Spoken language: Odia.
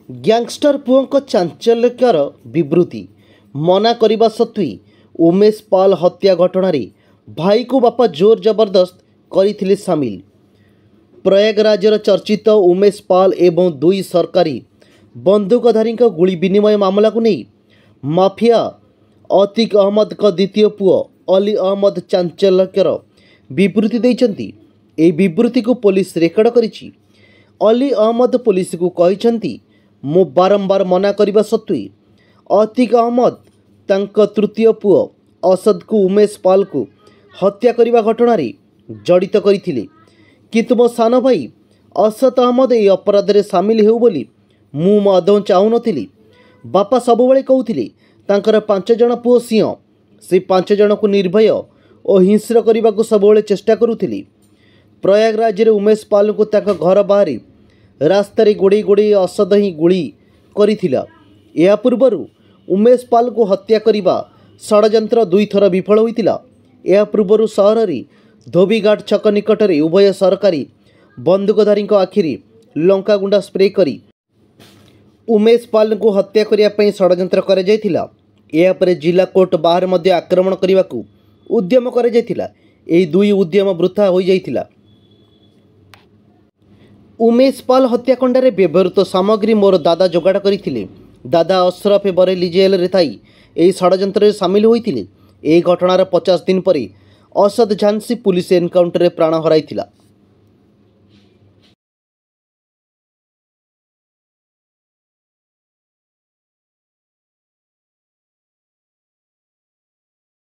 ଗ୍ୟାଙ୍ଗଷ୍ଟର ପୁଅଙ୍କ ଚାଞ୍ଚଲ୍ୟକର ବିବୃତ୍ତି। ମନା କରିବା ସତ୍ତ୍ୱେ ଉମେଶ ପାଲ ହତ୍ୟା ଘଟଣାରେ ଭାଇକୁ ବାପା ଜୋର ଜବରଦସ୍ତ କରିଥିଲେ ସାମିଲ। ପ୍ରୟାଗରାଜର ଚର୍ଚ୍ଚିତ ଉମେଶ ପାଲ ଏବଂ ଦୁଇ ସରକାରୀ ବନ୍ଧୁକଧାରୀଙ୍କ ଗୁଳି ବିନିମୟ ମାମଲାକୁ ନେଇ ମାଫିଆ ଅତିକ ଅହମ୍ମଦଙ୍କ ଦ୍ୱିତୀୟ ପୁଅ ଅଲି ଅହମ୍ମଦ ଚାଞ୍ଚଲ୍ୟକର ବିବୃତ୍ତି ଦେଇଛନ୍ତି। ଏହି ବିବୃତ୍ତିକୁ ପୋଲିସ ରେକର୍ଡ କରିଛି। ଅଲି ଅହମ୍ମଦ ପୋଲିସକୁ କହିଛନ୍ତି, ମୁଁ ବାରମ୍ବାର ମନା କରିବା ସତ୍ତ୍ୱେ ଅତିକ ଅହମ୍ମଦ ତାଙ୍କ ତୃତୀୟ ପୁଅ ଅସଦକୁ ଉମେଶ ପାଲକୁ ହତ୍ୟା କରିବା ଘଟଣାରେ ଜଡ଼ିତ କରିଥିଲେ। କିନ୍ତୁ ମୋ ସାନ ଭାଇ ଅସଦ ଅହମ୍ମଦ ଏହି ଅପରାଧରେ ସାମିଲ ହେଉ ବୋଲି ମୁଁ ଆଦୌ ଚାହୁଁନଥିଲି। ବାପା ସବୁବେଳେ କହୁଥିଲେ ତାଙ୍କର 5 ଜଣ ପୁଅ ସିଂହ, ସେ 5 ଜଣକୁ ନିର୍ଭୟ ଓ ହିଂସ୍ର କରିବାକୁ ସବୁବେଳେ ଚେଷ୍ଟା କରୁଥିଲେ। ପ୍ରୟାଗରାଜରେ ଉମେଶ ପାଲଙ୍କୁ ତାଙ୍କ ଘର ବାହାରେ ରାସ୍ତାରେ ଗୋଡ଼େଇ ଗୋଡ଼େଇ ଅସଦ ହିଁ ଗୁଳି କରିଥିଲା। ଏହା ପୂର୍ବରୁ ଉମେଶ ପାଲଙ୍କୁ ହତ୍ୟା କରିବା ଷଡ଼ଯନ୍ତ୍ର 2 ଥର ବିଫଳ ହୋଇଥିଲା। ଏହା ପୂର୍ବରୁ ସହରରେ ଧୋବିଘାଟ ଛକ ନିକଟରେ ଉଭୟ ସରକାରୀ ବନ୍ଧୁକଧାରୀଙ୍କ ଆଖିରେ ଲଙ୍କାଗୁଣ୍ଡା ସ୍ପ୍ରେ କରି ଉମେଶ ପାଲଙ୍କୁ ହତ୍ୟା କରିବା ପାଇଁ ଷଡ଼ଯନ୍ତ୍ର କରାଯାଇଥିଲା। ଏହାପରେ ଜିଲ୍ଲା କୋର୍ଟ ବାହାରେ ମଧ୍ୟ ଆକ୍ରମଣ କରିବାକୁ ଉଦ୍ୟମ କରାଯାଇଥିଲା। ଏହି 2 ଉଦ୍ୟମ ବୃଥା ହୋଇଯାଇଥିଲା। ଉମେଶ ପାଲ ହତ୍ୟାକାଣ୍ଡରେ ବ୍ୟବହୃତ ସାମଗ୍ରୀ ମୋର ଦାଦା ଯୋଗାଡ଼ କରିଥିଲେ। ଦାଦା ଅଶରଫ ବରେଲି ଜେଲରେ ଥାଇ ଏହି ଷଡ଼ଯନ୍ତ୍ରରେ ସାମିଲ ହୋଇଥିଲେ। ଏହି ଘଟଣାର 50 ଦିନ ପରେ ଅସଦ ଝାନ୍ସୀ ପୁଲିସ ଏନକାଉଣ୍ଟରରେ ପ୍ରାଣ ହରାଇଥିଲା।